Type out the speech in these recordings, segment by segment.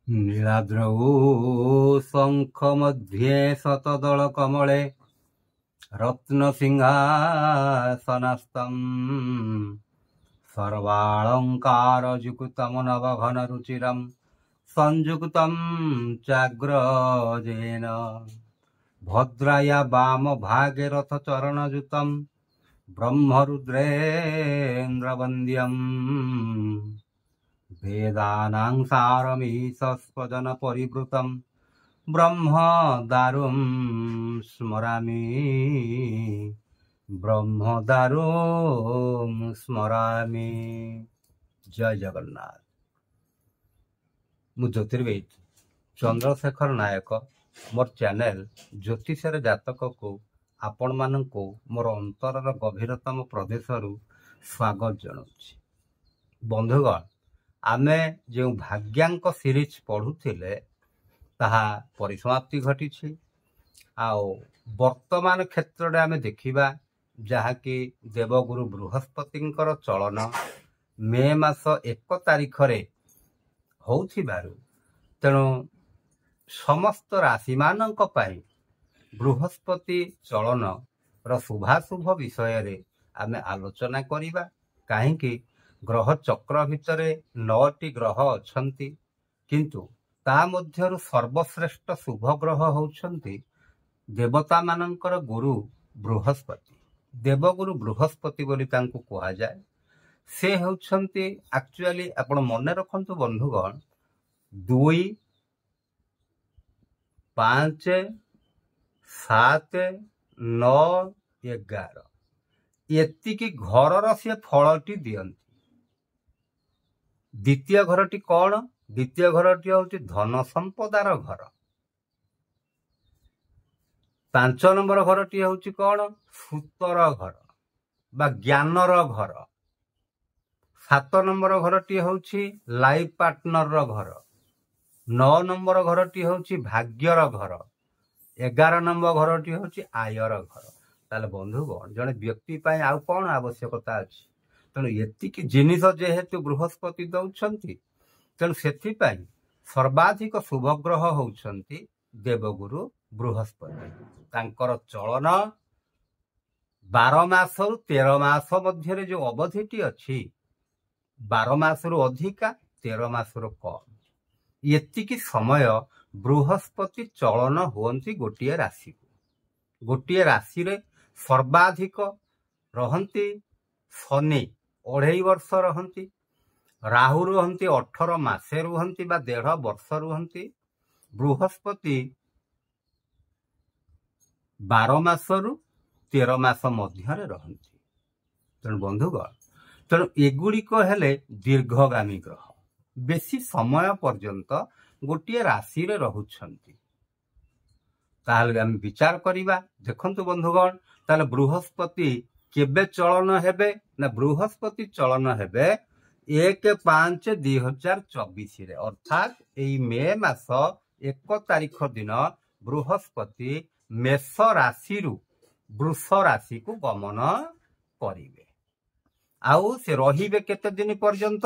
नीलाद्रौ शङ्खमध्ये शतदलकमले रत्नसिंहासनस्थम् सर्वालङ्कारयुक्तं नवघनरुचिरं संयुक्तं चाग्रजेन भद्राया वामभागे रथचरणयुतं ब्रह्मरुद्रेन्द्रवन्द्यम् वेदानां सारमीशस्वजन परिवृतं ब्रह्म दारुं स्मरामि ब्रह्मदारुं स्मरामि। जय जगन्नाथ। मु ज्योतिर्वेद चंद्रशेखर नायक मोर चैनल ज्योतिषर जातक को आपण मानक मोर अंतरर गभीरतम प्रदेश स्वागत जनाऊँ। बंधुगण आमे जो भाग्यांक सीरीज पढ़ुले ताहा परिसमाप्ति घटी आओ वर्तमान क्षेत्र में आमे देखिबा जहाँकि देवगुरु बृहस्पति चलन मे मास 1 तारिख रे होउथिबारु तेणु समस्त राशि मानक पाई बृहस्पति चलन शुभाशुभ विषय रे आमे आलोचना करिबा। काहेकि ग्रह चक्र भितर 9टी ग्रह अछंती किंतु ता मध्यरु सर्वश्रेष्ठ शुभ ग्रह होउछंती देवता मानकर गुरु बृहस्पति। देवगुरु बृहस्पति बोली तांको कहा जाए। से होउछंती एक्चुअली आपण मन रखंतु बंधुगण 2 5 7 9 11 एतिकी घरर से फलटी दियंती। द्वितीय घरटी कौन? द्वितीय घरटी होउची धन संपदार घर। 5 नंबर घरटी होउची कौन? सूतर घर बा ज्ञानर घर। 7 नंबर घरटी होउची लाइफ पार्टनर घर। 9 नंबर घरटी होउची भाग्यर घर। 11 नंबर घरटी होउची आयर घर। ताले बंधुगण जने व्यक्ति पाई आउ कौन आवश्यकता अछि? तेणु एतिकी जिनिस जेहेतु बृहस्पति दौछंती तेणु सेथि पाई सर्वाधिक शुभ ग्रह होउछंती देवगुरु बृहस्पति। तांकर चलन 12 मास रु 13 मास मध्य जो अवधिटी अच्छी 12 मास रु अधिका 13 मास रु कम एतिकी समय बृहस्पति चलन हुअंती गोटिए राशि को। गोटिए राशि रे सर्वाधिक रहंती शनि 2.5 वर्ष रहंती। राहु रुहंती 18 मासे रुहंती बा 1.5 वर्ष रुहंती। बृहस्पति 12 मास रु 13 मास मध्य रहंती। तेणु बंधुगण तेणु एगुड़िक हेले दीर्घगामी ग्रह बेसी समय पर्यंत गोटे राशि रे रहुछंती। ताहले हम विचार करिबा। देखंतु बंधुगण ताहले बृहस्पति केबे चलन हेबे ना? बृहस्पति चलन हेबे 1/5/2024 रे अर्थात एई मे मास 1 तारिख दिन बृहस्पति मेष राशि रु वृष राशि को गमन करिवे। आउ से रहिबे केते दिन पर्यंत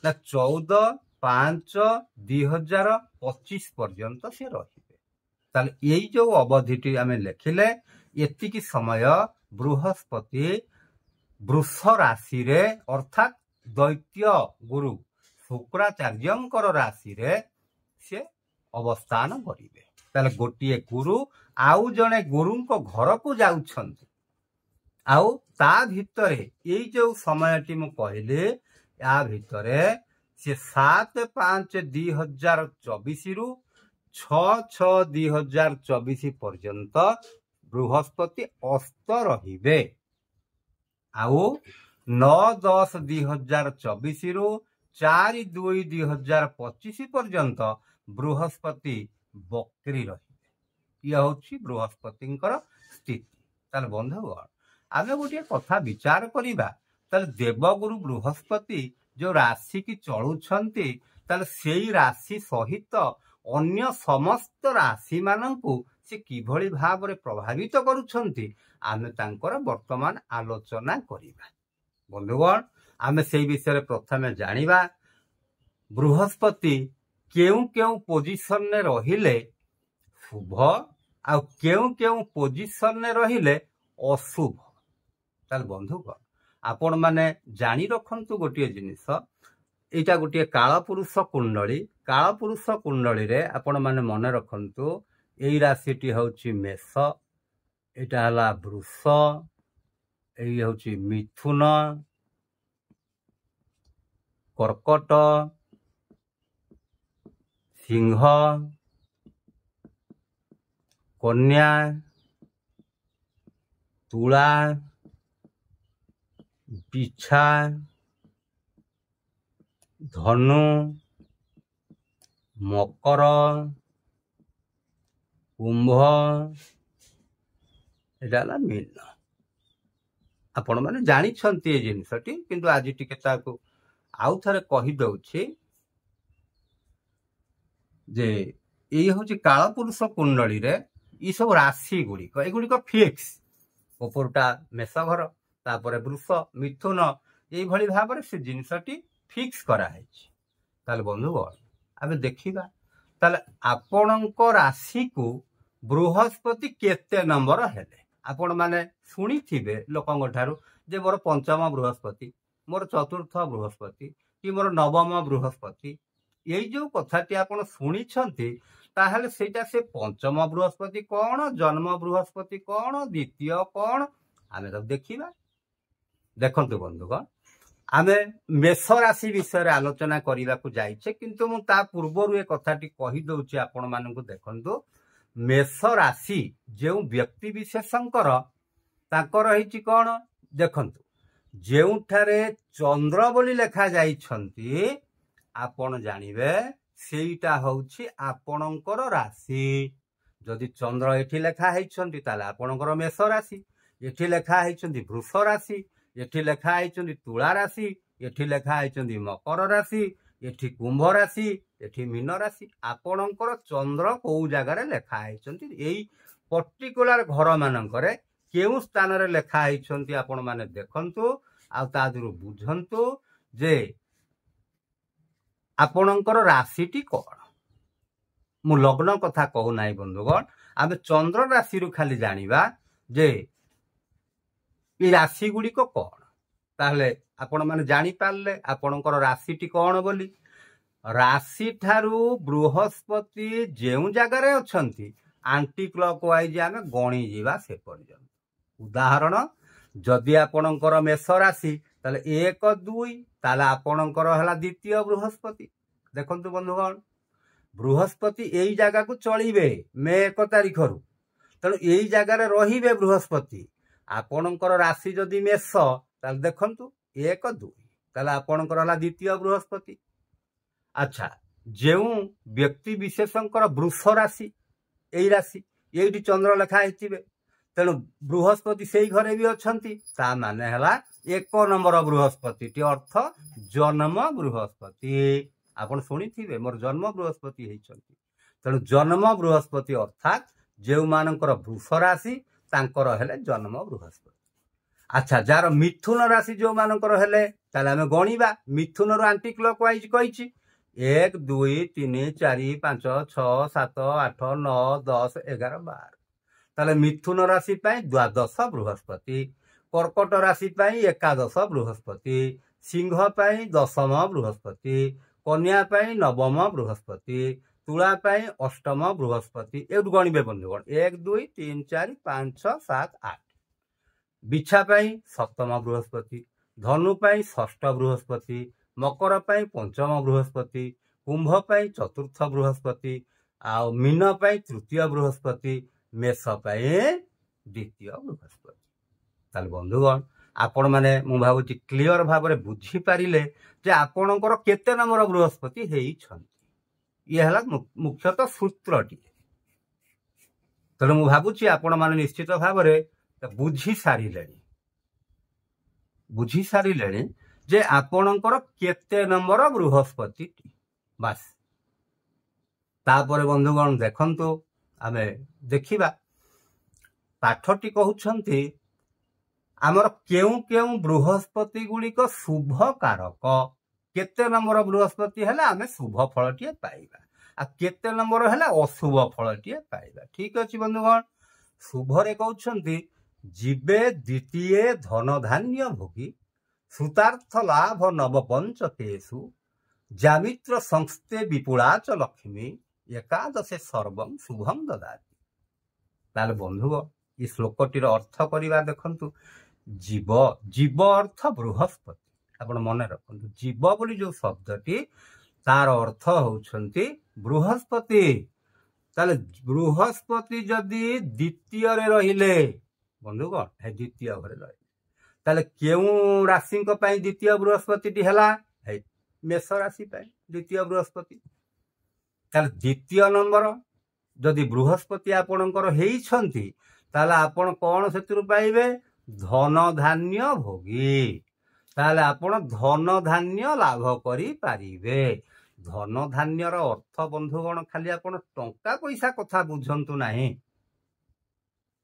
ना? 14/5/2025 पर्यंत से रहिबे। ताले एई जो अवधिटी आमे लेखिले एतिकी समय बृहस्पति वृष राशि रे अर्थात दैत्य गुरु शुक्राचार्यंकर राशि रे से अवस्थान करिवे। ताले गोटिए गुरु आउ जने गुरुंको घर को जाउछंती। आउ ता भितरे एई जो समयटी मु कहले या भितरे से 7/5/2024 रु 6/6/2024 पर्यंत बृहस्पति अस्त रहिबे। आउ 9/10/2024 रु 4/2/2025 पर्यंत बृहस्पति बक्री रहिबे। यह होछि बृहस्पतिंकर स्थिति। ताले बंधुगण आमे गोटे कथा विचार करिबा। ताले देवगुरु बृहस्पति जो राशि की चलुछंती ताले सेई राशि सहित अन्य समस्त राशि मानंकु से किभଳି भाव प्रभावित करुछंती आमे तांकर वर्तमान आलोचना करिबा। बंधुगण आमे सेई विषय प्रथमे जानिबा बृहस्पति केउ केउ पोजिशन ने रहिले शुभ आ केउ केउ पोजिशन ने रहिले अशुभ। ताल बंधुगण आपण माने जानी रखंतु गोटे जिनिस एटा गोटे कालपुरुष कुंडली। कालपुरुष कुंडली रे आपण माने मन रखंतु एई राशिटी होउची मेष, एटा हला वृष, एई होउची मिथुन, कर्कट, सिंह, कन्या, तुला, बिछा, धनु, मकर, कुंभ, एटा मीन। आपण माने जानी छंती ए जिनिसटी किंतु आज टिके ताको आउ थरे कहि दउछि जे एई होछि कालपुरुष कुंडली रे ई सब राशि गुड़िक एगुड़िक फिक्स उपरटा मेष घर तापर वृष मिथुन ये भली भाव से जिनसटी फिक्स करा ताले बंधुगण आमे देखिबा ताले आपणक राशि को बृहस्पति केते नंबर हेले आपण माने सुनी थिबे लोकंग ठारू जे मोर पंचम बृहस्पति मोर चतुर्थ बृहस्पति कि मोर नवम बृहस्पति यही जो कथाटी आपण शुणी ताहले सेटा से पंचम बृहस्पति कौन जन्म बृहस्पति कौन द्वितीय कौन आमे तब देखिबा। देखंतु बंधुगण आमे मेष राशि विषय आलोचना करने को जाइछे किंतु मु ता पूर्वरु ए कथाटी कहि दउछि आपण मानकु। देखंतु मेष राशि जेउ व्यक्ति विशेषंकर ताकर रहिछि कोन देखंतु जेउठारे चंद्र बोली लेखा जाइछंती आपण जानिबे सेटा होउछि आपणकर राशि। जदि चंद्र एठी लेखा हैछंती ताले आपणकर मेष राशि, एठी लेखा हैछंती वृष राशि, एठी लेखा हैछंती तुला राशि, एठी लेखा हैछंती मकर राशि, एठी कुंभ राशि, एठी मीन राशि। आपणकर चंद्र को जगार लेखा हैछंती एई पर्टिकुलर घर मानकरे केउ स्थान रे लेखा हैछंती आपण माने देखंतु आ ता दुरु बुझंतु जे आपणकर राशिटी कौन। मु लग्न कथा कहू नाई बंधुगण आमे चंद्र राशि रु खाली जानिबा जे ई राशि गुड़िक कौन ताहले आपण माने जानि पारले आपणकर राशिटी कौन बोली। राशि ठारू बृहस्पति जेउ जगार अछंती आंटी क्लॉकवाइज आमे गणी जीवा से पर्यंत। उदाहरण जदि आपणकर मेष राशि ताले 1 2 ताले आपणकर हला द्वितीय बृहस्पति। देखंतु बंधुगण बृहस्पति एई जगह को चलिबे मे 1 तारिख रु तेणु एई जगार रहिबे बृहस्पति। आपणकर राशि जदि मेष ताले देखंतु 1 2 ताले आपणकर हला द्वितीय बृहस्पति। अच्छा जेउ व्यक्ति विशेषंकर वृष राशि एई राशि एइटी चंद्र लेखा हिथिबे तेणु बृहस्पति से घरे भी अछंती ता माने हला 1 नंबर बृहस्पति टी अर्थ जन्म बृहस्पति। आपण सुनी थिबे मोर जन्म बृहस्पति हेचंती तेणु जन्म बृहस्पति अर्थात जेउ मानकर वृष राशि तांकर हेले जन्म बृहस्पति। अच्छा जार मिथुन राशि जो मानकर हेले ताले हमें गणिबा मिथुन रो आंटी क्लॉकवाइज कहिछि 1 2 3 4 5 6 7 8 9 10 11 12 ताले मिथुन राशि पाई द्वादश बृहस्पति, कर्कट राशि पाई एकादश बृहस्पति, सिंह पाई दशम बृहस्पति, कन्या पाई नवम बृहस्पति, तुला पाई अष्टम बृहस्पति। एवं गणिबे बंधुगण 1 2 3 4 5 6 7 8। बिछा पाई सप्तम बृहस्पति, धनु पाई षष्ठ बृहस्पति, मकर पाई पंचम बृहस्पति, कुंभ पाई चतुर्थ बृहस्पति, आ मीन पाई तृतीय बृहस्पति, मेष पाई द्वितीय बृहस्पति। ताले बंधुगण आपण माने मु भाबुची क्लियर भाव में बुझी पारिले जे आपणकर केते नंबर बृहस्पति हेई छंती। ये हला मुख्यतः सूत्रटी। तेणु मु भाबुची आपण माने निश्चित भाव में बुझी सारिले जे आपणकर केते नंबर बृहस्पति बास। तापर बंधुगण देखंतु आमे देखिबा पाठटी कहउछंती आमर केउ केउ बृहस्पति गुड़िक शुभ कारक केते नंबर बृहस्पति है आमे शुभ फलटीए पाइबा आ केते नंबर है अशुभ फलटीए पाइबा। ठीक अच्छे बंधुगण शुभरे कहउछंती जीवे द्वितीय धन धान्य भोगी श्रुतार्थ लाभ नव पंचकेशु जामित्र संस्थे विपुला च लक्ष्मी एकादशे सर्वं शुभम ददाति। ताले बंधुगण ये श्लोकटीर अर्थ करिबा देखंतु जीव जीव अर्थ बृहस्पति आपण मन रखंतु जीव बोली जो शब्दटी तार अर्थ होउछंती बृहस्पति। ताले बृहस्पति जदि द्वितीय रे रहिले बंधुगण है द्वितीय घरे रहिले ताले केउ राशि को पई द्वितीय बृहस्पति टी हला है मेष राशि पई द्वितीय बृहस्पति। ताले द्वितीय नंबर जदि बृहस्पति आपणकर हेइछंती ताले आपण कोन सेतुरु पाइबे धन धान्य भोगी ताले आपण धन धान्य लाभ करि पारिबे। धन धान्यर अर्थ बंधुगण खाली आपण टंका पैसा कथा बुझंतु नाही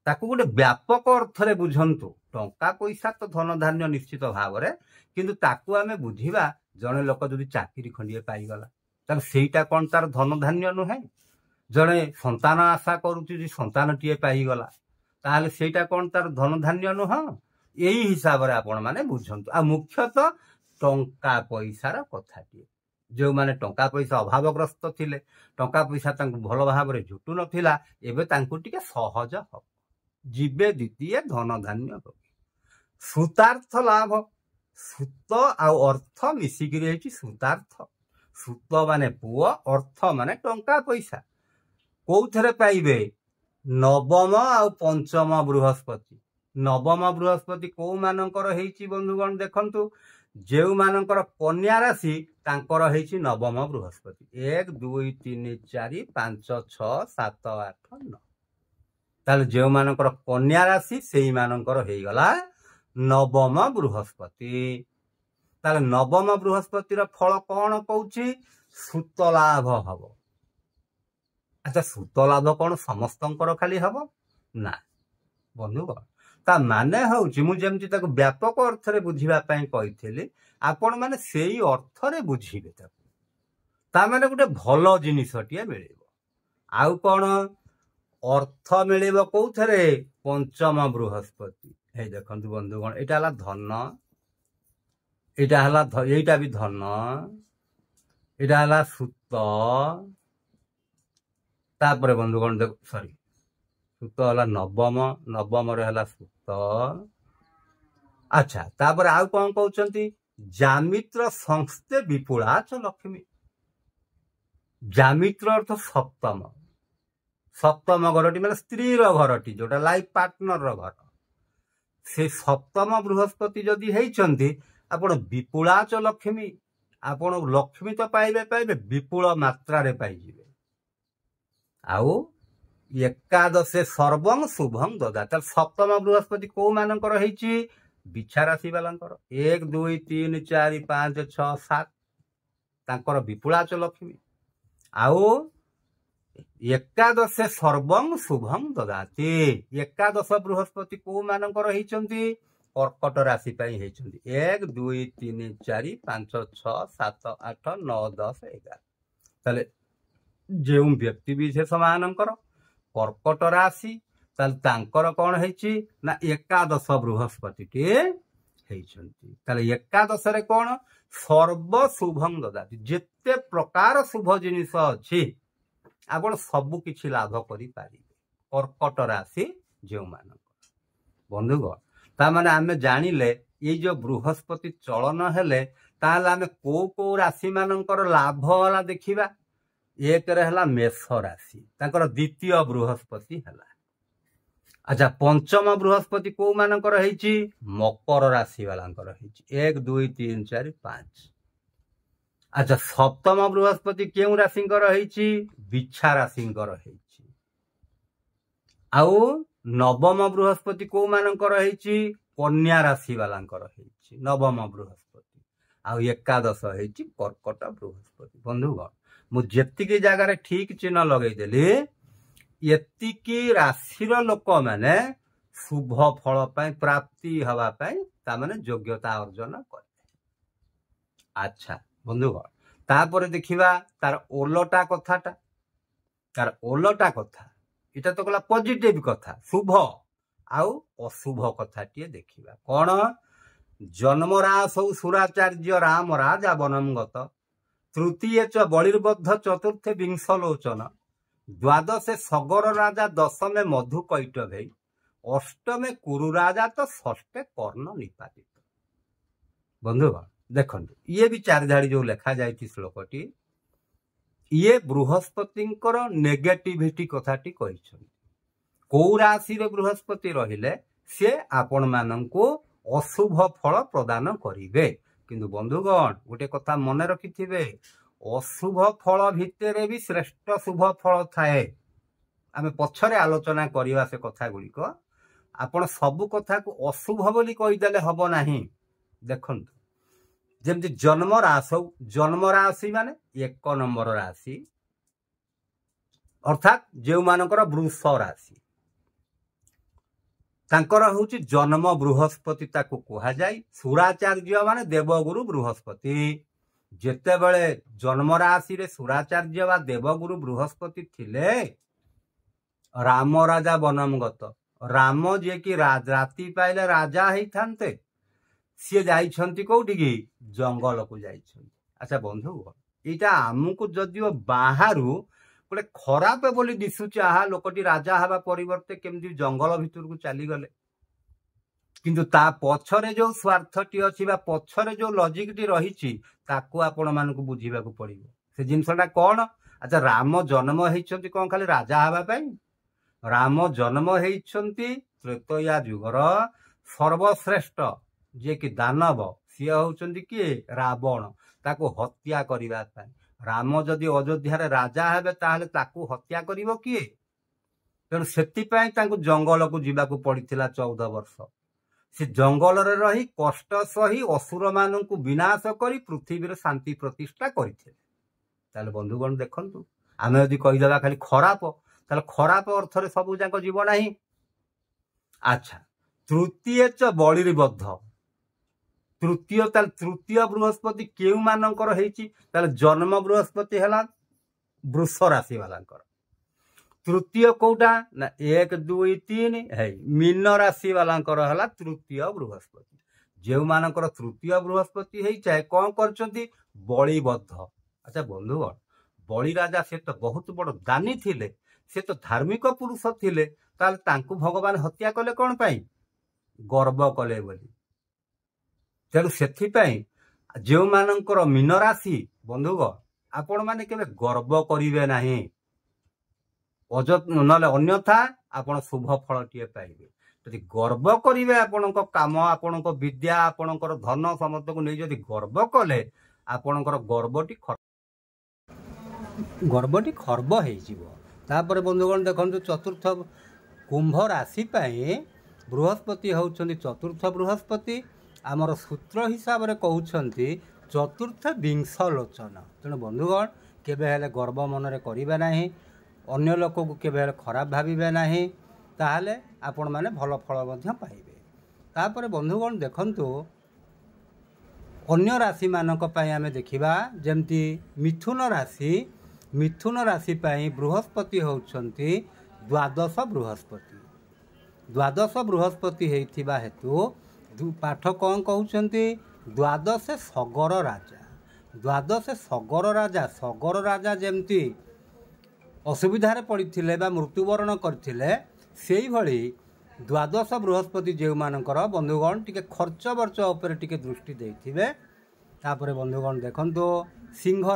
ताकू गोटे व्यापक अर्थ रे बुझंतु। टंका पैसा तो धन धान्य निश्चित भाव रे किंतु ताकू आमे बुझिबा जणे लोक जदि चाकरी खंडिए पाई गला तार सेटा कोन तार धन धान्य नुहे। जणे संतान आशा करूची जे संतान टीए पाई गला ताले सेटा कोन तार धन धान्य नुह। एही हिसाब रे आपण माने बुझंतु। आ मुख्यतः टंका पैसार कथाटी जो माने टंका पैसा अभावग्रस्त थिले टंका पैसा तांकु भल भाव रे जुटु नथिला एबे तांकु टिके सहज हो जीवे द्वितीय धन धान्य श्रुतार्थ लाभ श्रुत आ अर्थ मिसिकी रही श्रुतार्थ श्रुत माने पुओ अर्थ माने टंका पैसा कोउथरे पाइबे नवम आ पंचम बृहस्पति। नवम बृहस्पति को मानकर हेची बंधुगण देखंतु जेउ मानकर कन्या राशि तांकर हेची नवम बृहस्पति 1 2 3 4 5 6 7 8 9 ताले जेउ मानकर कन्या राशि सेही मानकर हेई गला नवम बृहस्पति। ताले नवम बृहस्पति रो फल कोन कहउची सुत लाभ हबो। अच्छा सुत लाभ कोन समस्तंकर खाली हबो ना बंधुगण ता माने होउची मु जेमति ताको व्यापक अर्थ रे बुझिबा पई कहिथिली आपण माने सेही अर्थ रे बुझिबे ताको ता माने गुटे भलो जिनिसटिए मिलिबो। आउ कोन अर्थ मिलिबो कोउथरे पंचम बृहस्पति हे देखंतु बंधुगण एटा हला धन एटा हला एटा भी धन एटा हला सुत तापरे बंधुगण देख सॉरी सुत हला नवम नवम रे हला सुत। अच्छा तापर आउ कोन कहउचंती जामित्र संस्थे विपुला च लक्ष्मी। जामित्र अर्थ सप्तम सप्तम घरटी माने स्त्री रो घरटी जोटा लाइफ पार्टनर रो घर से सप्तम बृहस्पति जदि हेइचंती आपण विपुला च लक्ष्मी आपण लक्ष्मी तो पाइबे पाइबे विपुल मात्रा रे पाई जिवे। आउ एकादशे सर्वं शुभम ददा तार सप्तम बृहस्पति को मानकर हेची बिछा राशि वालांकर 1 2 3 4 5 6 7 तांकर विपुला च लक्ष्मी। आउ एकादशे सर्वं शुभम ददाति एकादश बृहस्पति को मानकर हेचंती कर्कट राशि पई हेचंती 1 2 3 4 5 6 7 8 9 10 11 ताले जेउ व्यक्ति विशेष मानकर कर्कट राशि ताले तांकर कोन हेची ना एकादश बृहस्पति टे हेचंती। ताले एकादश रे कोन सर्व शुभम ददाति जेते प्रकार शुभ जिनिस अछि आपण सब किछि लाभ करि पारिबे कर्कट राशि जेउ मानकर बंधुगण ता माने आमे जानिले ये जो बृहस्पति चलन हेले ताले आमे को राशि मानकर लाभ वाला देखिबा। एक रहला मेष राशि तांकर द्वितीय बृहस्पति हला। अच्छा पंचम बृहस्पति को मानकर हेची मकर राशि वालांकर हेची 1 2 3 4 5। अच्छा सप्तम बृहस्पति केउ राशिंकर हेची बिछा राशिंकर हेची। आउ नवम बृहस्पति को मानकर हेची कन्या राशि वालांकर हेची नवम बृहस्पति। आउ एकादश हेची कर्कट बृहस्पति। बंधुगण मु जेतिके जगह रे ठीक चिन्ह लगै देली एतिकी राशि लोक मैंने शुभ फल प्राप्ति हवापाई ताने योग्यता अर्जन कर। अच्छा बंधुगण तापर देखिबा तार ओलटा कथाटा तार ओलटा कथा इटा तो गला पॉजिटिव कथा शुभ आउ अशुभ कथाटिए देखिबा कौन जन्मरासौ सुराचार्य राम राजा वनमगत तृतीय च बलिर्बद्ध चतुर्थे विंशलोचन द्वादशे सगर राजा दशमे मधु कैटभे अष्टमे कुरु राजा तो षष्ठे कर्ण निपातित। बंधुगण देखंतु ये भी चार धाड़ी जो लेखा जाइछि श्लोकटी ये बृहस्पति नेगेटिविटी कथाटी कहिछन कौ राशि रे बृहस्पति रहिले से आपण मानंको अशुभ फल प्रदान करिवे। किंतु बंधुगण गोटे कथा मन रखिथिबे अशुभ फल भितरे भी श्रेष्ठ शुभ फल थाए। आमे पछरे आलोचना करिवा से कथा गुड़िक आपण सब कथा को अशुभ बोली कहीदेले हब नाही। देखंतु जमती जन्म राशि माने 1 नंबर राशि अर्थात जो मानकर वृष राशि तांकर होची जन्म बृहस्पति ताको कहा जाय। सुराचार्य माने देवगुरु बृहस्पति जेते बेले जन्म राशि रे सुराचार्य बा देवगुरु बृहस्पति थिले राम राजा वनमगत राम जे कि राति पाइले राजा हेई थांते सी जाइछंती कोठी की जंगल को जाइछंती। अच्छा बंधु एटा आमको जदियो बाहरु गोटे खराब बोली दिशुची आहा लोकटी राजा हवा परिवर्ते केमती जंगल भितर को चली गले किंतु ता पछरे जो स्वार्थटी अछि बा पछरे जो लॉजिकटी रहिछि ताको आपण मानकु बुझिबाकू पड़िबो से जिनसटा कोन। अच्छा राम जन्म हेइछंती कोन खाली राजा हवा पई राम जन्म हेइछंती त्रेतया युगर सर्वश्रेष्ठ जे कि दानव सी होउछंती कि रावण ताको हत्या करिबा पई। राम जदि अयोध्या रे राजा हेबे ताहले ताको हत्या करिवो किए तेणु सेतिपाई तांको जंगल को जीवाकू पड़िथिला 14 वर्ष से जंगल रे रही कष्ट सही असुर मानकू विनाश करी पृथ्वी रे शांति प्रतिष्ठा करिथिले। ताले बंधुगण देखंतु आमे यदि कहिदेबा खाली खराब ताले खराब अर्थ रे सबु जाक जीव नाही। अच्छा तृतीय च बलिर्बद्ध तृतीय बृहस्पति केउ मानकर हेची ताले जन्म बृहस्पति हला वृष राशि वालांकर तृतीय कोटा ना 1 2 3 है मीन राशि वालांकर हला तृतीय बृहस्पति जेउ मानकर तृतीय बृहस्पति हेई चाहे कोन करचंती बलिबद्ध। अच्छा बंधुगण बलि राजा से तो बहुत बड़ दानी थिले से तो धार्मिक पुरुष थिले ताले तांकु भगवान हत्या कले कोन पाई गर्व कले बोली तेणु से जो मानकर मीन राशि बंधुगण आपण माने केबे गर्व करिवे नाही नले अन्यथा आपण शुभ फलटिए पाइबे। यदि गर्व करिवे आपणक काम आपणक विद्या आपणकर धन समस्त को नहीं जदि गर्व कले आपणकर गर्वटी खर्ब हेई जिवो। तापर बंधुगण देखंतु चतुर्थ कुंभ राशि पाए बृहस्पति होउछंती चतुर्थ बृहस्पति आमर सूत्र हिसाब रे कहउछंती चतुर्थ विंशलोचन। तेणु बंधुगण केबे हेले गर्व मनरे करिबे नाही अन्य लोक को केबे हेले खराब भाबिबे नाही ताहले आपण माने भल फल मध्य पाइबे। तापर बंधुगण देखंतु अन्य राशि मानक पई आमे देखिबा जेमती मिथुन राशि पई बृहस्पति होउछंती द्वादश बृहस्पति हेइथिबा हेतु पाठ कौन कहउछंती द्वादश सगर राजा जेमती असुविधार पड़िथिले बा मृत्युवरण करथिले सेही भली द्वादश बृहस्पति जेउ मानकर बंधुगण टिके खर्च वर्च उपरे टिके दृष्टि देथिबे। तापरे बंधुगण देखंतो सिंह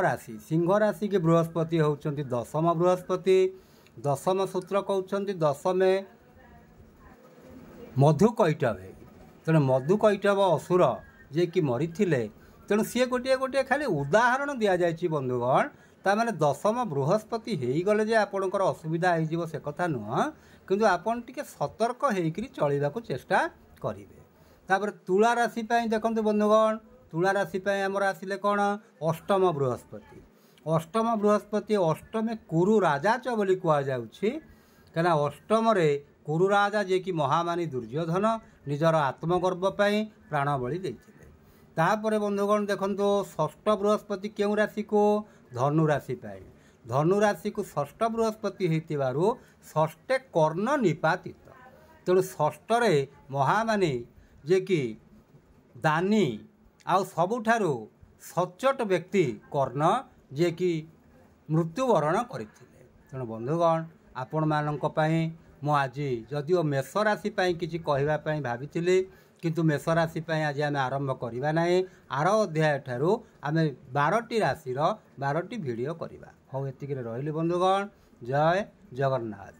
राशि के बृहस्पति होउछंती दशम बृहस्पति दशम सूत्र कहउछंती दशमे मधु कैटभे तेणु मधु कैटभ असुर जे कि मरी तेणु सी गोटे खाली उदाहरण दि जाइए बंधुगण ताने दशम बृहस्पति हो गले जे आपणकर असुविधा हो से कथा नुह किंतु आपन टिके सतर्क होकर चलने को चेष्टा करेंगे। तापर तुला राशि देखो बंधुगण तुला राशि आमर आसिले कौन अष्टम बृहस्पति अष्टमे कुरु राजा च बोली कहुच्छी कहीं अष्टम कुरु राजा जे कि महामानी दुर्योधन निजर आत्मगर्व पाई प्राण बलि देते। तापर बंधुगण देखो षष्ठ बृहस्पति क्यों राशि को धनु राशि पाए धनु राशि को षष्ठ बृहस्पति होइतिबारु षष्ठे कर्ण निपातित तेणु षष्ठरे महामानी जे कि दानी आउ सबुठारु सच्चोट व्यक्ति कर्ण जे कि मृत्युवरण करथिले। तेणु बंधुगण आपण मानक पई मु आज जदिओ मेष राशि पई किछि कहबा पई भाबिथिले किंतु मेष राशि पई आज आमे आरंभ करिबा नाही। आर अध्याय ठारू आमे 12टी राशि रो 12टी वीडियो करिबा। हो एतिके रहिली बंधुगण। जय जगन्नाथ।